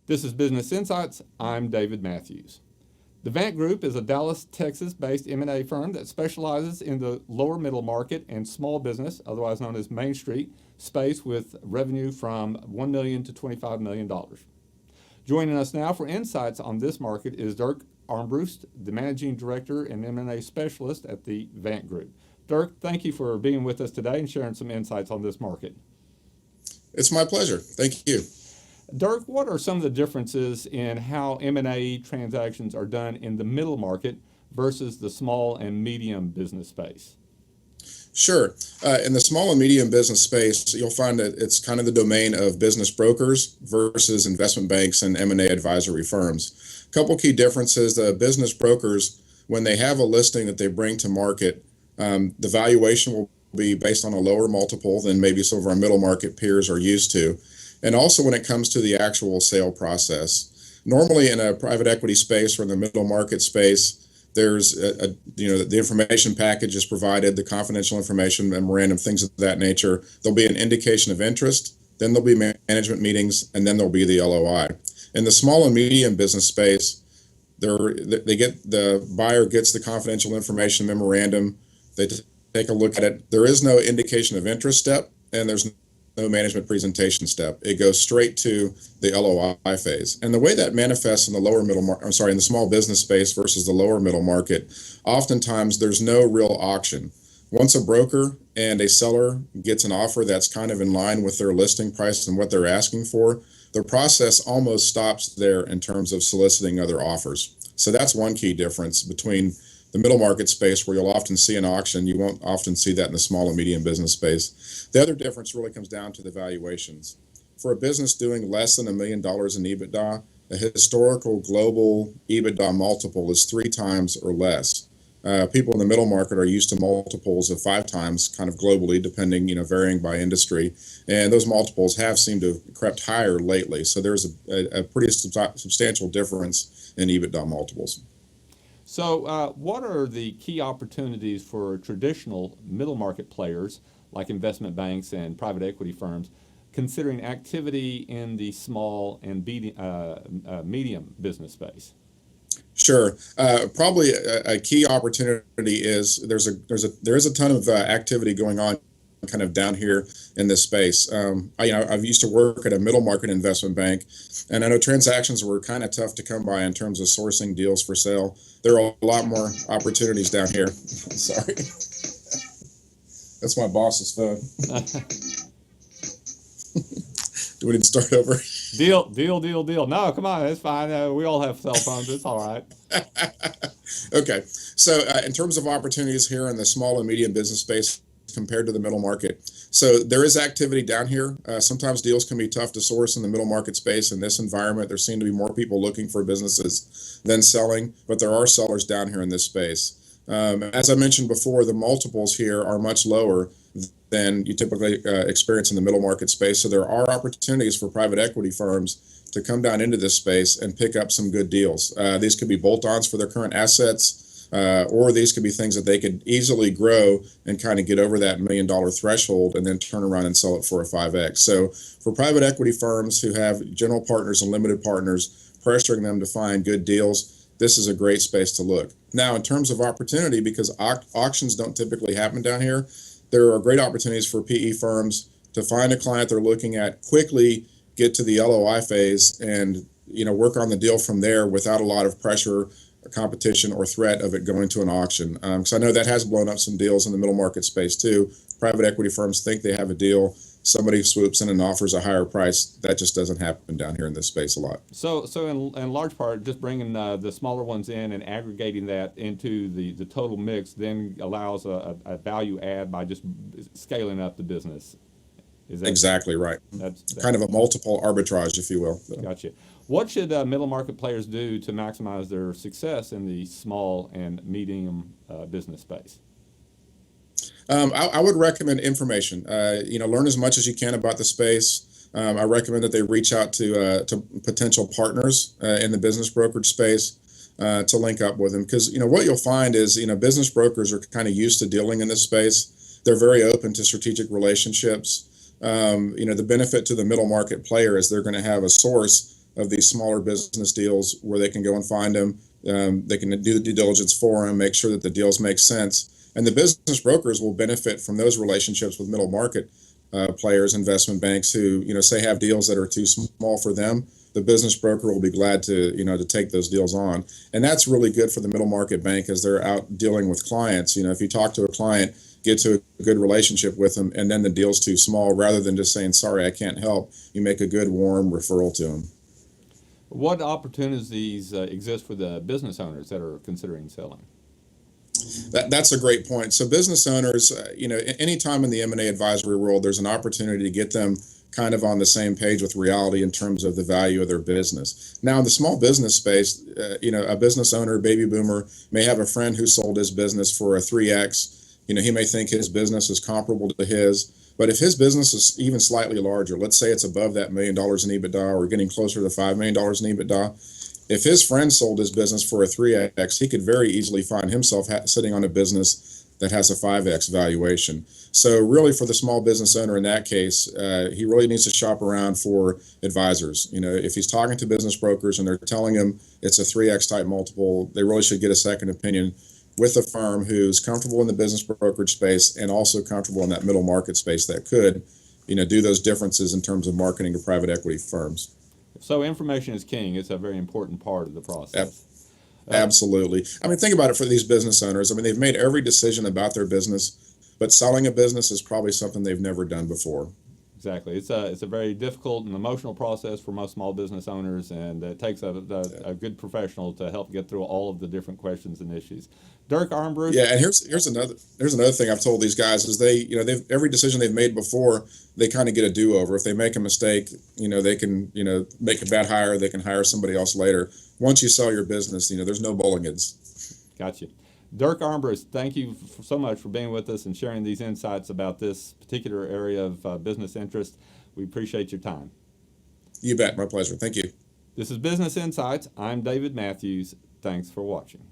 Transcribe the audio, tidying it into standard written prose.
This is Business Insights. I'm David Matthews. The Vant Group is a Dallas, Texas-based M&A firm that specializes in the lower middle market and small business, otherwise known as Main Street, space with revenue from $1 million to $25 million. Joining us now for insights on this market is Dirk Armbrust, the Managing Director and M&A Specialist at the Vant Group. Dirk, thank you for being with us today and sharing some insights on this market. It's my pleasure. Thank you. Dirk, what are some of the differences in how M&A transactions are done in the middle market versus the small and medium business space? Sure. In the small and medium business space, you'll find that it's kind of the domain of business brokers versus investment banks and M&A advisory firms. A couple key differences: the business brokers, when they have a listing that they bring to market, the valuation will be based on a lower multiple than maybe some of our middle market peers are used to. And also when it comes to the actual sale process. Normally in a private equity space or in the middle market space, there's the information package is provided, the confidential information memorandum, things of that nature. There'll be an indication of interest, then there'll be management meetings, and then there'll be the LOI. In the small and medium business space, the buyer gets the confidential information memorandum. They take a look at it. There is no indication of interest step, and there's no management presentation step. It goes straight to the LOI phase. And the way that manifests in the in the small business space versus the lower middle market, oftentimes there's no real auction. Once a broker and a seller gets an offer that's kind of in line with their listing price and what they're asking for, the process almost stops there in terms of soliciting other offers. So that's one key difference between the middle market space, where you'll often see an auction. You won't often see that in the small and medium business space. The other difference really comes down to the valuations. For a business doing less than $1 million in EBITDA, a historical global EBITDA multiple is 3 times or less. People in the middle market are used to multiples of 5 times, kind of globally, depending, varying by industry. And those multiples have seemed to have crept higher lately. So there's a pretty substantial difference in EBITDA multiples. So, what are the key opportunities for traditional middle market players like investment banks and private equity firms considering activity in the small and medium business space? Sure. Probably a key opportunity is there is a ton of activity going on kind of down here in this space. I've used to work at a middle market investment bank, and I know transactions were kind of tough to come by in terms of sourcing deals for sale. There are a lot more opportunities down here. Sorry. That's my boss's phone. Do we need to start over? Deal. No, come on, it's fine. We all have cell phones. It's all right. Okay. So in terms of opportunities here in the small and medium business space compared to the middle market. So there is activity down here. Sometimes deals can be tough to source in the middle market space. In this environment, there seem to be more people looking for businesses than selling, but there are sellers down here in this space. As I mentioned before, the multiples here are much lower than you typically experience in the middle market space. So there are opportunities for private equity firms to come down into this space and pick up some good deals. These could be bolt-ons for their current assets, or these could be things that they could easily grow and kind of get over that $1 million threshold and then turn around and sell it for a 5X. So for private equity firms who have general partners and limited partners pressuring them to find good deals, this is a great space to look. Now, in terms of opportunity, because auctions don't typically happen down here, there are great opportunities for PE firms to find a client they're looking at, quickly get to the LOI phase, and work on the deal from there without a lot of pressure, competition, or threat of it going to an auction. Because I know that has blown up some deals in the middle market space too. Private equity firms think they have a deal, somebody swoops in and offers a higher price. That just doesn't happen down here in this space a lot. So in large part, just bringing the smaller ones in and aggregating that into the total mix then allows a value add by just scaling up the business. Is that exactly right? That's kind of a multiple arbitrage, if you will. Gotcha. What should middle market players do to maximize their success in the small and medium business space? I would recommend information. Learn as much as you can about the space. I recommend that they reach out to potential partners in the business brokerage space to link up with them, because what you'll find is business brokers are kind of used to dealing in this space. They're very open to strategic relationships. The benefit to the middle market player is they're going to have a source of these smaller business deals where they can go and find them. They can do the due diligence for them, make sure that the deals make sense. And the business brokers will benefit from those relationships with middle market players, investment banks who, say have deals that are too small for them. The business broker will be glad to, to take those deals on. And that's really good for the middle market bank as they're out dealing with clients. If you talk to a client, get to a good relationship with them, and then the deal's too small, rather than just saying, sorry, I can't help, you make a good, warm referral to them. What opportunities exist for the business owners that are considering selling? That's a great point. So business owners, anytime in the M&A advisory world, there's an opportunity to get them kind of on the same page with reality in terms of the value of their business. Now, in the small business space, a business owner, baby boomer, may have a friend who sold his business for a 3X. He may think his business is comparable to his, but if his business is even slightly larger, let's say it's above that $1 million in EBITDA or getting closer to $5 million in EBITDA, if his friend sold his business for a 3X, he could very easily find himself sitting on a business that has a 5X valuation. So really for the small business owner in that case, he really needs to shop around for advisors. If he's talking to business brokers and they're telling him it's a 3X type multiple, they really should get a second opinion with a firm who's comfortable in the business brokerage space and also comfortable in that middle market space that could, do those differences in terms of marketing to private equity firms. So information is king. It's a very important part of the process. Absolutely. I mean, think about it for these business owners. I mean, they've made every decision about their business, but selling a business is probably something they've never done before. Exactly. It's a very difficult and emotional process for most small business owners, and it takes a good professional to help get through all of the different questions and issues. Dirk Armbrust. Yeah, and here's another thing I've told these guys is they've every decision they've made before, they kind of get a do-over. If they make a mistake, they can make a bad hire, they can hire somebody else later. Once you sell your business, there's no mulligans. Gotcha. Dirk Armbrust, thank you so much for being with us and sharing these insights about this particular area of business interest. We appreciate your time. You bet. My pleasure. Thank you. This is Business Insights. I'm David Matthews. Thanks for watching.